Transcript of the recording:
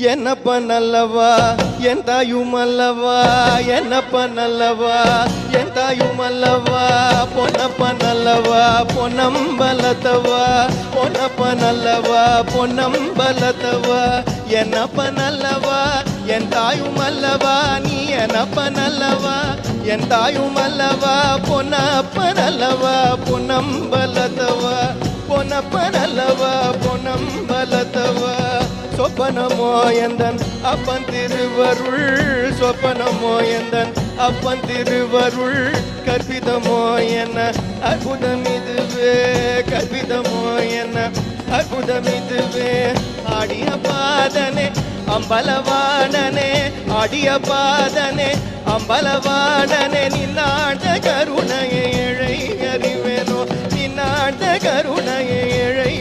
என்னப்ப நல்லவா என் தாயுமல்லவா என்னப்ப நல்லவா என் தாயுமல்லவா பொன்னப்ப நல்லவா பொன்னம்பலத்தவா பொன்னப்ப நல்லவா பொன்னம்பலத்தவா என்னப்ப நல்லவா என் தாயுமல்லவா நீ என்னப்ப நல்லவா என் தாயுமல்லவா பொன்னப்ப நல்லவா பொன்னம்பலத்தவா பொன்னப்ப நல்லவா பொன்னம்பலத்தவா சொப்பனமோ எந்தன் அப்பன் திருவருள் சொப்பனமோ எந்தன் அப்பன் திருவருள் கற்பிதமோ என்ன அற்புதம் இதுவே கற்பிதமோ என்ன அற்புதம் இதுவே ஆடிய பாதனே அம்பலவாணனே ஆடிய பாதனே அம்பலவாணனே நின்னாண்ட கருணையை இழை அறிவேனோ நின்னாண்ட கருணையை இழை